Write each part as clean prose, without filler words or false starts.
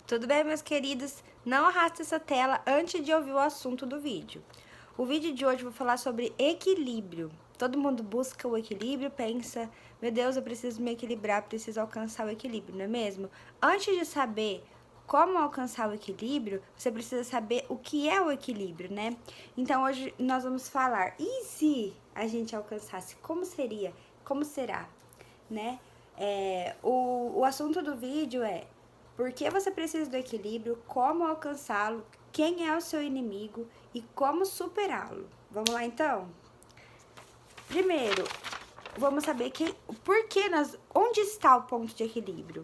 Tudo bem, meus queridos? Não arraste essa tela antes de ouvir o assunto do vídeo. O vídeo de hoje eu vou falar sobre equilíbrio. Todo mundo busca o equilíbrio, pensa, meu Deus, eu preciso me equilibrar, preciso alcançar o equilíbrio, não é mesmo? Antes de saber como alcançar o equilíbrio, você precisa saber o que é o equilíbrio, né? Então hoje nós vamos falar, e se a gente alcançasse, como seria, como será, né? O assunto do vídeo é por que você precisa do equilíbrio, como alcançá-lo, quem é o seu inimigo e como superá-lo. Vamos lá então? Primeiro, vamos saber onde está o ponto de equilíbrio.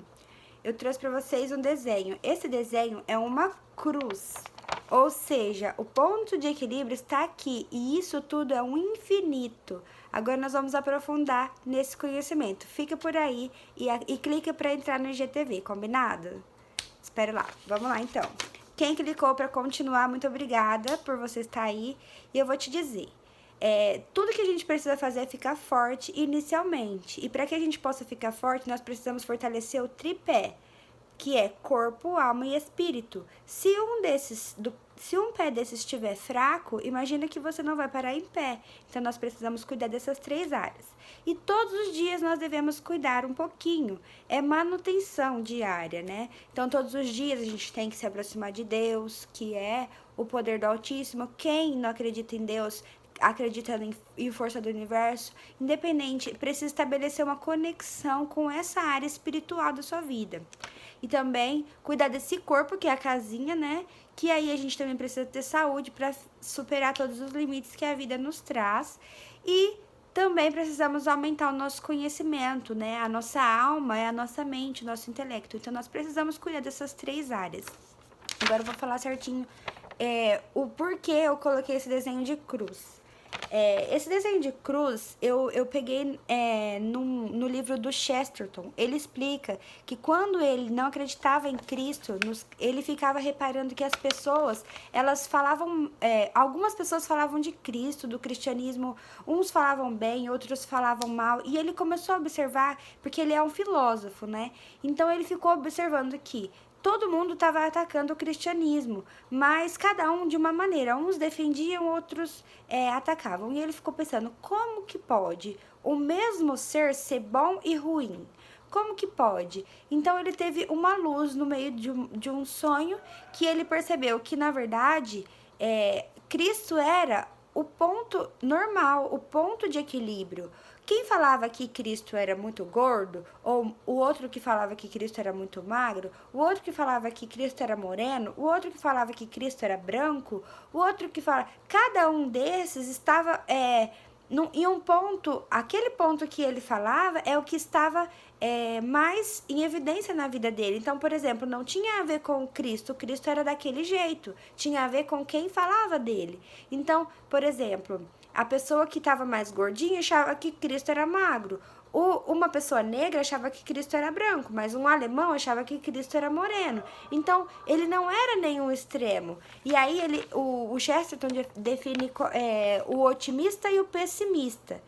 Eu trouxe para vocês um desenho. Esse desenho é uma cruz, ou seja, o ponto de equilíbrio está aqui e isso tudo é um infinito. Agora nós vamos aprofundar nesse conhecimento. Fica por aí e clica para entrar no IGTV, combinado? Espero lá. Vamos lá então. Quem clicou para continuar, muito obrigada por você estar aí. E eu vou te dizer, tudo que a gente precisa fazer é ficar forte inicialmente. E para que a gente possa ficar forte, nós precisamos fortalecer o tripé, que é corpo, alma e espírito. Se um pé desses estiver fraco, imagina que você não vai parar em pé. Então nós precisamos cuidar dessas 3 áreas. E todos os dias nós devemos cuidar um pouquinho. É manutenção diária, né? Então todos os dias a gente tem que se aproximar de Deus, que é o poder do Altíssimo. Quem não acredita em Deus acredita em força do universo, independente, precisa estabelecer uma conexão com essa área espiritual da sua vida. E também cuidar desse corpo, que é a casinha, né? Que aí a gente também precisa ter saúde para superar todos os limites que a vida nos traz. E também precisamos aumentar o nosso conhecimento, né? A nossa alma é a nossa mente, o nosso intelecto. Então, nós precisamos cuidar dessas 3 áreas. Agora eu vou falar certinho o porquê eu coloquei esse desenho de cruz. Esse desenho de cruz eu peguei no livro do Chesterton. Ele explica que quando ele não acreditava em Cristo, ele ficava reparando que as pessoas, elas falavam, algumas pessoas falavam de Cristo, do cristianismo, uns falavam bem, outros falavam mal, e ele começou a observar, porque ele é um filósofo, né? Então ele ficou observando que todo mundo estava atacando o cristianismo, mas cada um de uma maneira. Uns defendiam, outros atacavam. E ele ficou pensando, como que pode o mesmo ser bom e ruim? Como que pode? Então ele teve uma luz no meio de um sonho que ele percebeu que, na verdade, Cristo era o ponto normal, o ponto de equilíbrio. Quem falava que Cristo era muito gordo, ou o outro que falava que Cristo era muito magro, o outro que falava que Cristo era moreno, o outro que falava que Cristo era branco, o outro que falava... Cada um desses estava em um ponto, aquele ponto que ele falava é o que estava mais em evidência na vida dele. Então, por exemplo, não tinha a ver com Cristo era daquele jeito, tinha a ver com quem falava dele. Então, por exemplo, a pessoa que estava mais gordinha achava que Cristo era magro. Uma pessoa negra achava que Cristo era branco, mas um alemão achava que Cristo era moreno. Então, ele não era nenhum extremo. E aí, o Chesterton define o otimista e o pessimista,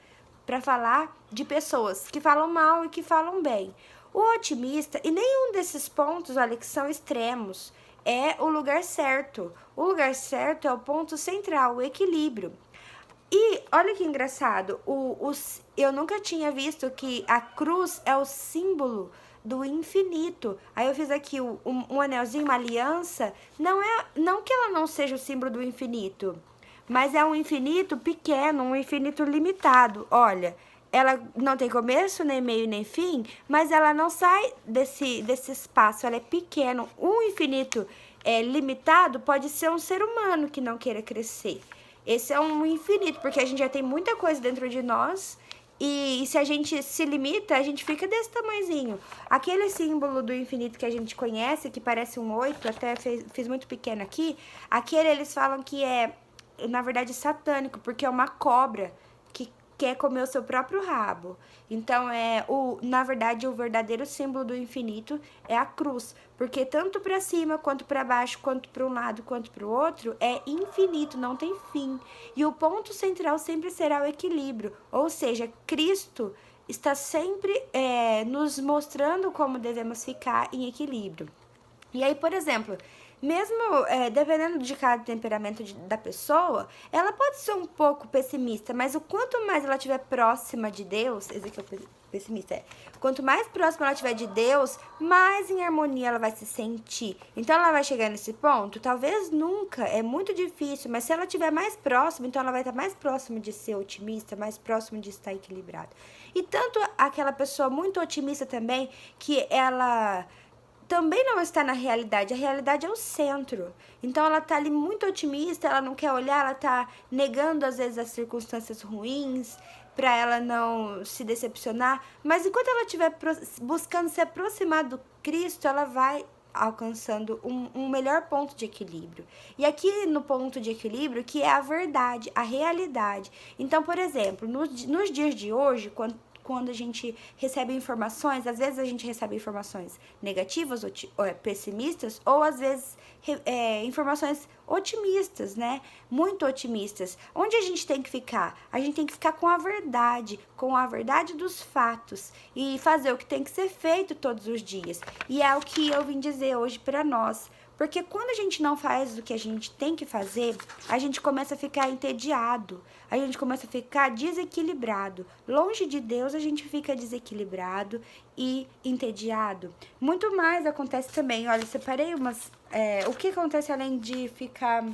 para falar de pessoas que falam mal e que falam bem. O otimista, e nenhum desses pontos, olha, que são extremos, é o lugar certo. O lugar certo é o ponto central, o equilíbrio. E olha que engraçado, eu nunca tinha visto que a cruz é o símbolo do infinito. Aí eu fiz aqui um anelzinho, uma aliança. Não que ela não seja o símbolo do infinito, mas é um infinito pequeno, um infinito limitado. Olha, ela não tem começo, nem meio, nem fim, mas ela não sai desse espaço, ela é pequeno. Um infinito limitado pode ser um ser humano que não queira crescer. Esse é um infinito, porque a gente já tem muita coisa dentro de nós e se a gente se limita, a gente fica desse tamanhozinho. Aquele símbolo do infinito que a gente conhece, que parece um 8, até fiz muito pequeno aqui, aquele eles falam que é, na verdade, satânico, porque é uma cobra que quer comer o seu próprio rabo. Então, na verdade, o verdadeiro símbolo do infinito é a cruz, porque tanto para cima, quanto para baixo, quanto para um lado, quanto para o outro, é infinito, não tem fim. E o ponto central sempre será o equilíbrio, ou seja, Cristo está sempre nos mostrando como devemos ficar em equilíbrio. E aí, por exemplo, mesmo dependendo de cada temperamento da pessoa, ela pode ser um pouco pessimista, mas o quanto mais ela estiver próxima de Deus, esse aqui é o pessimista, quanto mais próxima ela estiver de Deus, mais em harmonia ela vai se sentir. Então ela vai chegar nesse ponto, talvez nunca, é muito difícil, mas se ela estiver mais próxima, então ela vai estar mais próxima de ser otimista, mais próxima de estar equilibrado. E tanto aquela pessoa muito otimista também, que ela também não está na realidade. A realidade é o centro. Então ela tá ali muito otimista, ela não quer olhar, ela tá negando às vezes as circunstâncias ruins para ela não se decepcionar, mas enquanto ela estiver buscando se aproximar do Cristo, ela vai alcançando um melhor ponto de equilíbrio. E aqui no ponto de equilíbrio, que é a verdade, a realidade. Então, por exemplo, nos dias de hoje, quando a gente recebe informações, às vezes a gente recebe informações negativas ou pessimistas, ou às vezes informações otimistas, né? Muito otimistas. Onde a gente tem que ficar? A gente tem que ficar com a verdade dos fatos e fazer o que tem que ser feito todos os dias. E é o que eu vim dizer hoje para nós. Porque quando a gente não faz o que a gente tem que fazer, a gente começa a ficar entediado, a gente começa a ficar desequilibrado. Longe de Deus, a gente fica desequilibrado e entediado. Muito mais acontece também. Olha, separei umas... o que acontece além de ficar...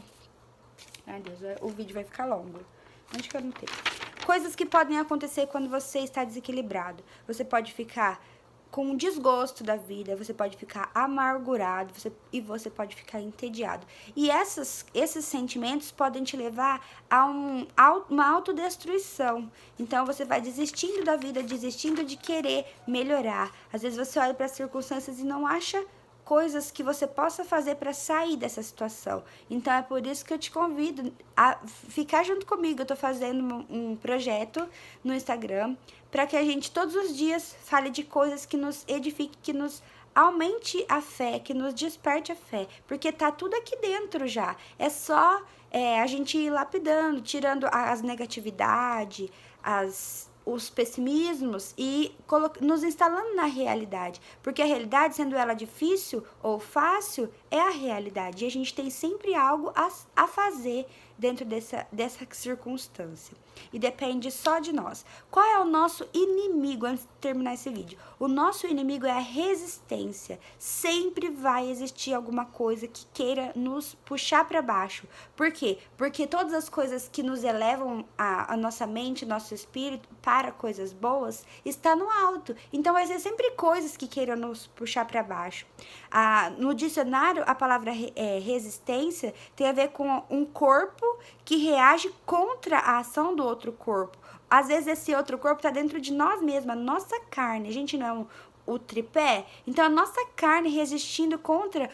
Ai, Deus, o vídeo vai ficar longo. Onde que eu não tenho? Coisas que podem acontecer quando você está desequilibrado. Você pode ficar com um desgosto da vida, você pode ficar amargurado e você pode ficar entediado. E esses sentimentos podem te levar a uma autodestruição. Então você vai desistindo da vida, desistindo de querer melhorar. Às vezes você olha para as circunstâncias e não acha coisas que você possa fazer para sair dessa situação. Então é por isso que eu te convido a ficar junto comigo. Eu tô fazendo um projeto no Instagram para que a gente todos os dias fale de coisas que nos edifique, que nos aumente a fé, que nos desperte a fé, porque tá tudo aqui dentro já. É só a gente ir lapidando, tirando as negatividades, os pessimismos e nos instalando na realidade. Porque a realidade, sendo ela difícil ou fácil, é a realidade. E a gente tem sempre algo a fazer dentro dessa circunstância. E depende só de nós. Qual é o nosso inimigo antes de terminar esse vídeo? O nosso inimigo é a resistência. Sempre vai existir alguma coisa que queira nos puxar para baixo. Por quê? Porque todas as coisas que nos elevam a nossa mente, nosso espírito para coisas boas, está no alto. Então vai ser sempre coisas que queiram nos puxar para baixo. No dicionário, a palavra resistência tem a ver com um corpo que reage contra a ação do outro corpo. Às vezes esse outro corpo está dentro de nós mesmos, a nossa carne. A gente não é o tripé. Então a nossa carne resistindo contra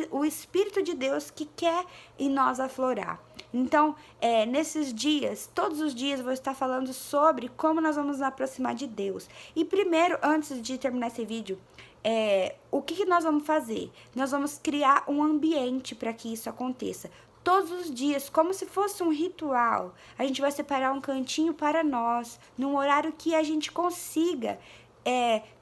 o Espírito de Deus que quer em nós aflorar. Então, nesses dias, todos os dias, eu vou estar falando sobre como nós vamos nos aproximar de Deus. E primeiro, antes de terminar esse vídeo, o que nós vamos fazer? Nós vamos criar um ambiente para que isso aconteça. Todos os dias, como se fosse um ritual, a gente vai separar um cantinho para nós, num horário que a gente consiga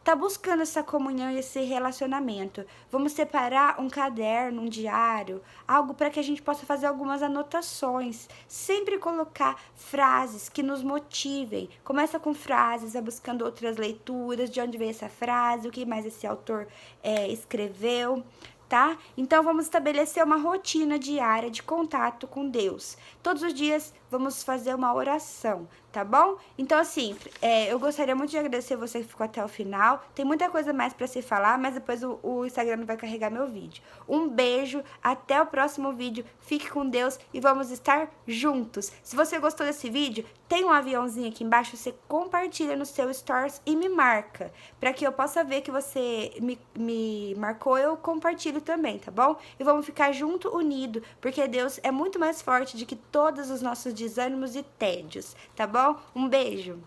tá buscando essa comunhão e esse relacionamento. Vamos separar um caderno, um diário, algo para que a gente possa fazer algumas anotações. Sempre colocar frases que nos motivem. Começa com frases, vai buscando outras leituras, de onde veio essa frase, o que mais esse autor escreveu. Tá? Então, vamos estabelecer uma rotina diária de contato com Deus. Todos os dias, vamos fazer uma oração, tá bom? Então, assim, eu gostaria muito de agradecer você que ficou até o final. Tem muita coisa mais pra se falar, mas depois o Instagram não vai carregar meu vídeo. Um beijo, até o próximo vídeo. Fique com Deus e vamos estar juntos. Se você gostou desse vídeo, tem um aviãozinho aqui embaixo, você compartilha no seu stories e me marca, para que eu possa ver que você me marcou, eu compartilho também, tá bom? E vamos ficar junto, unido, porque Deus é muito mais forte do que todos os nossos desânimos e tédios, tá bom? Um beijo!